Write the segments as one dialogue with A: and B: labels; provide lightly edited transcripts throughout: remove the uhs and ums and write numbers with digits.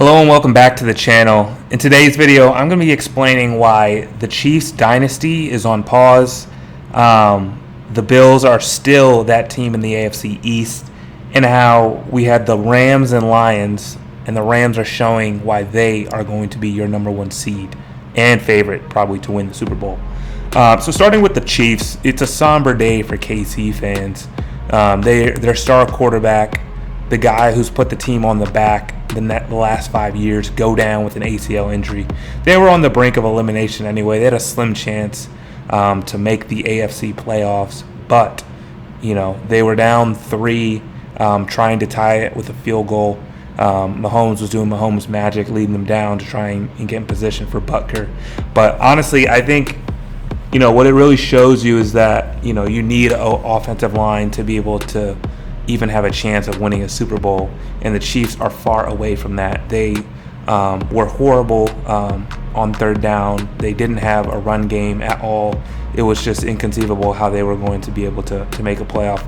A: Hello and welcome back to the channel. In today's video, I'm going to be explaining why the Chiefs dynasty is on pause. The Bills are still that team in the AFC East, and how we had the Rams and Lions, and the Rams are showing why they are going to be your number one seed and favorite probably to win the Super Bowl. So starting with the Chiefs, it's a somber day for KC fans. Their star quarterback, the guy who's put the team on the back the last 5 years, go down with an ACL injury. They were on the brink of elimination anyway. They had a slim chance to make the AFC playoffs, but they were down 3, trying to tie it with a field goal. Mahomes was doing Mahomes magic, leading them down to try and get in position for Butker. But honestly, I think what it really shows you is that you need an offensive line to be able to even have a chance of winning a Super Bowl, and the Chiefs are far away from that. They were horrible on third down. They didn't have a run game at all. It was just inconceivable how they were going to be able to make a playoff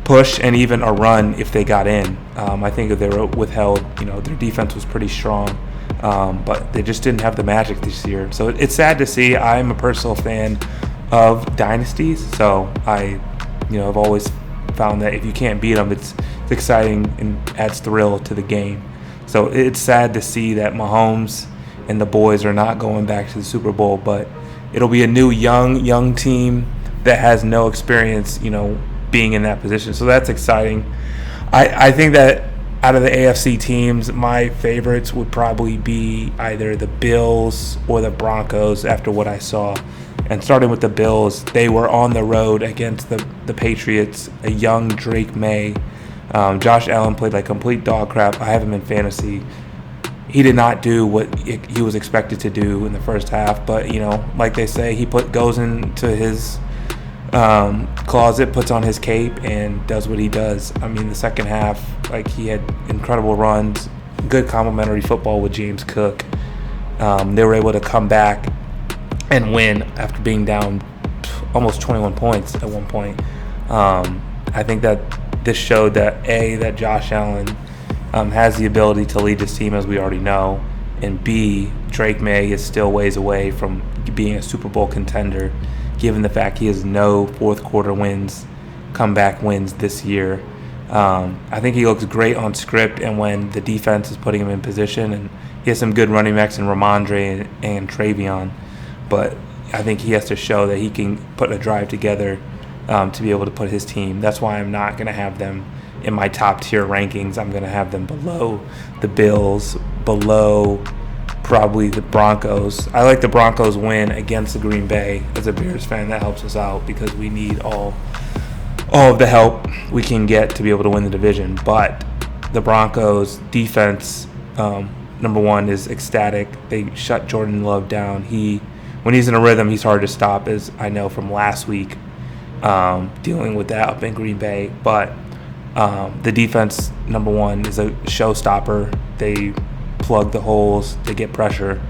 A: push and even a run if they got in. I think if they were withheld, their defense was pretty strong, but they just didn't have the magic this year. So it's sad to see. I'm a personal fan of dynasties, so I've always found that if you can't beat them, it's exciting and adds thrill to the game. So it's sad to see that Mahomes and the boys are not going back to the Super Bowl, but it'll be a new young team that has no experience, being in that position. So that's exciting. I think that out of the AFC teams, my favorites would probably be either the Bills or the Broncos after what I saw. And starting with the Bills, they were on the road against the Patriots, a young Drake May. Josh Allen played like complete dog crap. I have him in fantasy. He did not do what he was expected to do in the first half. But, like they say, he goes into his closet, puts on his cape, and does what he does. I mean, the second half, he had incredible runs, good complimentary football with James Cook. They were able to come back and win after being down almost 21 points at one point. I think that this showed that Josh Allen has the ability to lead this team, as we already know, and B, Drake May is still ways away from being a Super Bowl contender, given the fact he has no fourth quarter wins, comeback wins this year. I think he looks great on script and when the defense is putting him in position, and he has some good running backs in Ramondre and Travion. But I think he has to show that he can put a drive together to be able to put his team. That's why I'm not going to have them in my top tier rankings. I'm going to have them below the Bills, below probably the Broncos. I like the Broncos win against the Green Bay. As a Bears fan, that helps us out because we need all of the help we can get to be able to win the division. But the Broncos defense, number one, is ecstatic. They shut Jordan Love down. When he's in a rhythm, he's hard to stop, as I know from last week, dealing with that up in Green Bay. But the defense, number one, is a showstopper. They plug the holes. They get pressure.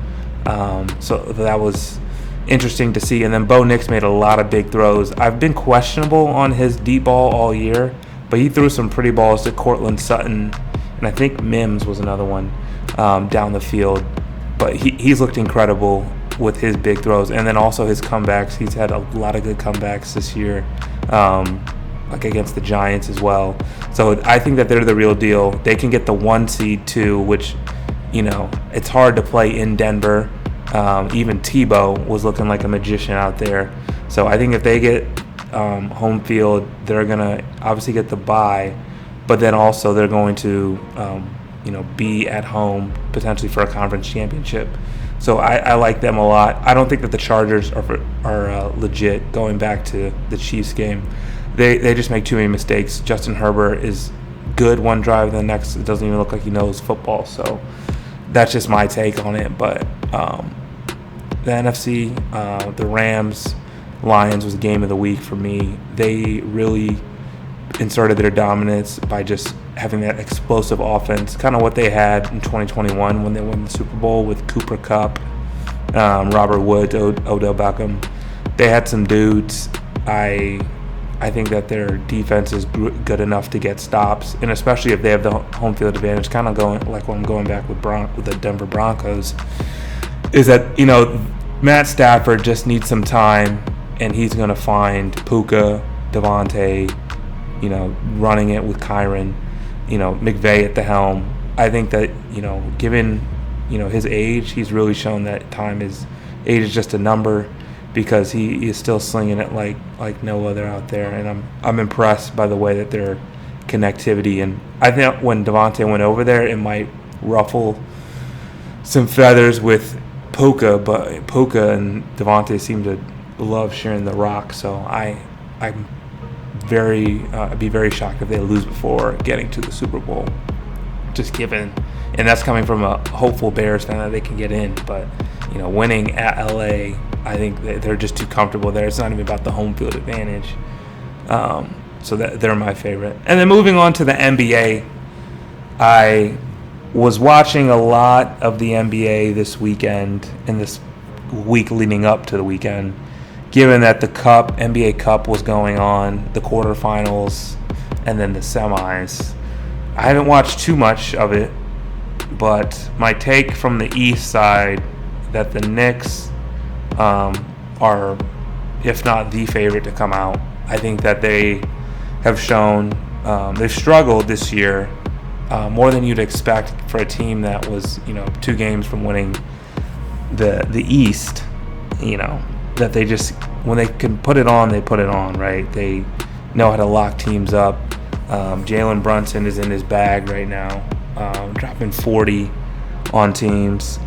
A: So that was interesting to see. And then Bo Nix made a lot of big throws. I've been questionable on his deep ball all year, but he threw some pretty balls to Cortland Sutton, and I think Mims was another one down the field. But he's looked incredible with his big throws, and then also his comebacks. He's had a lot of good comebacks this year, like against the Giants as well. So I think that they're the real deal. They can get the 1 seed too, which it's hard to play in Denver. Even Tebow was looking like a magician out there. So I think if they get home field, they're gonna obviously get the bye, but then also they're going to be at home potentially for a conference championship. So I like them a lot. I don't think that the Chargers are legit. Going back to the Chiefs game, they just make too many mistakes. Justin Herbert is good one drive, and the next it doesn't even look like he knows football. So that's just my take on it. But the NFC, the Rams, Lions was the game of the week for me. They really inserted their dominance by just having that explosive offense, kind of what they had in 2021 when they won the Super Bowl with Cooper Kupp, Robert Woods, Odell Beckham. They had some dudes. I I think that their defense is good enough to get stops, and especially if they have the home field advantage, kind of going like when I'm going back with the Denver Broncos, is that, Matt Stafford just needs some time, and he's going to find Puka, Devontae, running it with Kyron, McVay at the helm. I think that, given, his age, he's really shown that age is just a number, because he is still slinging it like no other out there. And I'm impressed by the way that their connectivity. And I think when Devontae went over there, it might ruffle some feathers with Puka, but Puka and Devontae seem to love sharing the rock. So I'd be very shocked if they lose before getting to the Super Bowl. Just given, and that's coming from a hopeful Bears fan that they can get in, but winning at LA, I think they're just too comfortable there. It's not even about the home field advantage. So they're my favorite. And then moving on to the NBA, I was watching a lot of the NBA this weekend and this week leading up to the weekend, given that the NBA Cup was going on, the quarterfinals, and then the semis. I haven't watched too much of it, but my take from the East side, that the Knicks are, if not the favorite to come out. I think that they have shown they've struggled this year more than you'd expect for a team that was 2 games from winning the East. That they just, when they can put it on, they put it on, right? They know how to lock teams up. Jalen Brunson is in his bag right now, dropping 40 on teams.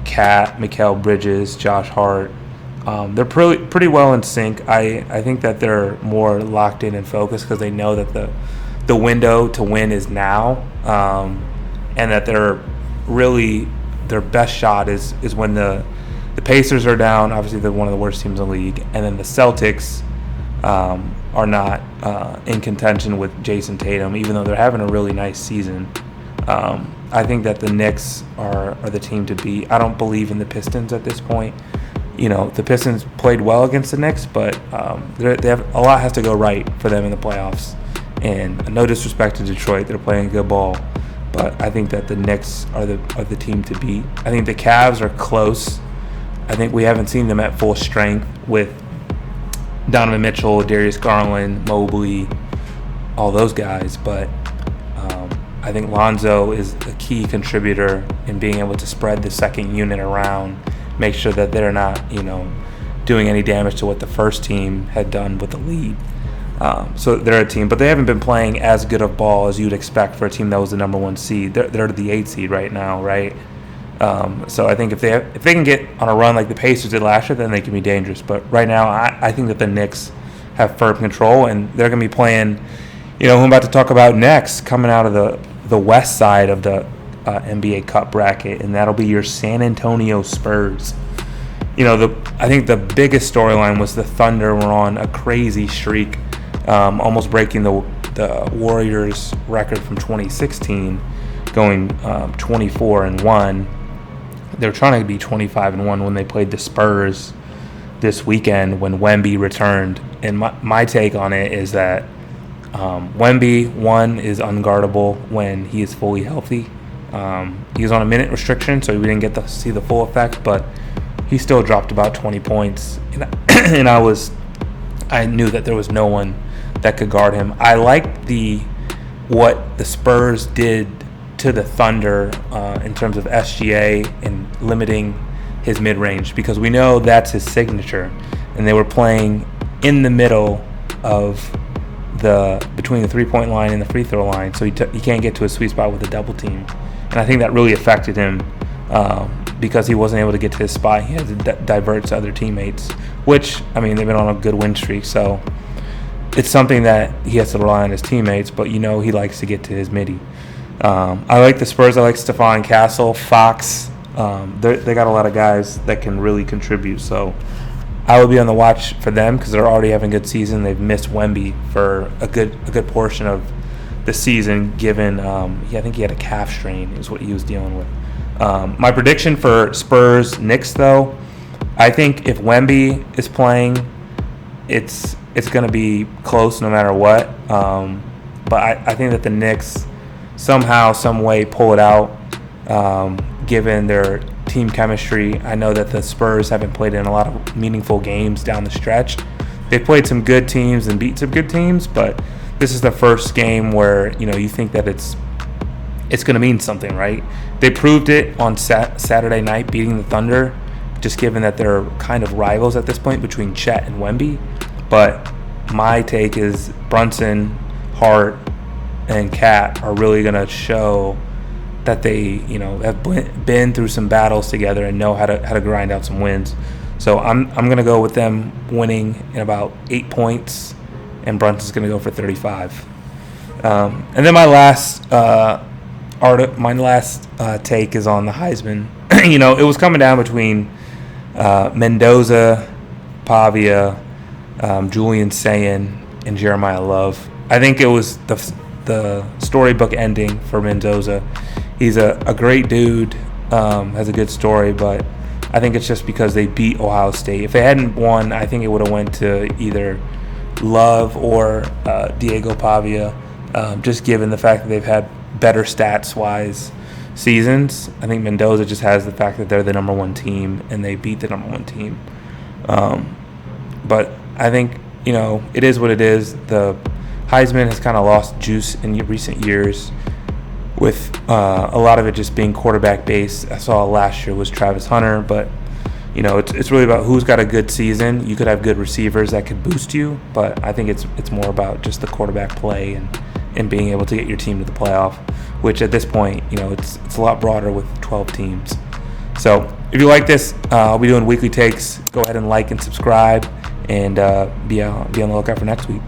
A: Cat, Mikal Bridges, Josh Hart. They're pretty well in sync. I think that they're more locked in and focused because they know that the window to win is now, and that their best shot is when the Pacers are down. Obviously, they're one of the worst teams in the league, and then the Celtics are not in contention with Jason Tatum, even though they're having a really nice season. I think that the Knicks are the team to beat. I don't believe in the Pistons at this point. The Pistons played well against the Knicks, but they have a lot has to go right for them in the playoffs. And no disrespect to Detroit, they're playing good ball, but I think that the Knicks are the team to beat. I think the Cavs are close. I think we haven't seen them at full strength with Donovan Mitchell, Darius Garland, Mobley, all those guys, but I think Lonzo is a key contributor in being able to spread the second unit around, make sure that they're not, doing any damage to what the first team had done with the lead. So they're a team, but they haven't been playing as good of ball as you'd expect for a team that was the number 1 seed. They're the 8 seed right now, right? So I think if they can get on a run like the Pacers did last year, then they can be dangerous. But right now, I think that the Knicks have firm control, and they're going to be playing, who I'm about to talk about next, coming out of the west side of the NBA Cup bracket, and that'll be your San Antonio Spurs. I think the biggest storyline was the Thunder were on a crazy streak, almost breaking the Warriors record from 2016, going 24-1. They were trying to be 25-1 when they played the Spurs this weekend when Wemby returned. And my take on it is that Wemby, one, is unguardable when he is fully healthy. He was on a minute restriction, so we didn't get to see the full effect, but he still dropped about 20 points. And I knew that there was no one that could guard him. I liked what the Spurs did to the Thunder in terms of SGA and limiting his mid-range, because we know that's his signature, and they were playing in the middle of between the three-point line and the free throw line, so he can't get to a sweet spot with a double team, and I think that really affected him because he wasn't able to get to his spot. He had to divert to other teammates, which, they've been on a good win streak, so it's something that he has to rely on his teammates, but he likes to get to his midi. I like the Spurs. I like Stephon Castle, Fox. They got a lot of guys that can really contribute. So I would be on the watch for them because they're already having a good season. They've missed Wemby for a good portion of the season, given I think he had a calf strain is what he was dealing with. My prediction for Spurs Knicks, though, I think if Wemby is playing, it's it's going to be close no matter what. But I think that the Knicks somehow, some way pull it out, given their team chemistry. I know that the Spurs haven't played in a lot of meaningful games down the stretch. They've played some good teams and beat some good teams, but this is the first game where you think that it's going to mean something, right? They proved it on Saturday night, beating the Thunder, just given that they're kind of rivals at this point between Chet and Wemby. But my take is Brunson, Hart, and Cat are really going to show that they, have been through some battles together and know how to grind out some wins. So I'm going to go with them winning in about 8 points, and Brunson's going to go for 35. And then my last take is on the Heisman. It was coming down between Mendoza, Pavia, Julian Sayin, and Jeremiah Love. I think it was the storybook ending for Mendoza. He's a great dude, has a good story, but I think it's just because they beat Ohio State. If they hadn't won, I think it would have went to either Love or Diego Pavia, just given the fact that they've had better stats-wise seasons. I think Mendoza just has the fact that they're the number one team and they beat the number one team. But I think, it is what it is. The Heisman has kind of lost juice in recent years with a lot of it just being quarterback-based. I saw last year was Travis Hunter, but, it's really about who's got a good season. You could have good receivers that could boost you, but I think it's more about just the quarterback play and being able to get your team to the playoff, which at this point, it's a lot broader with 12 teams. So if you like this, I'll be doing weekly takes. Go ahead and like and subscribe, and be on the lookout for next week.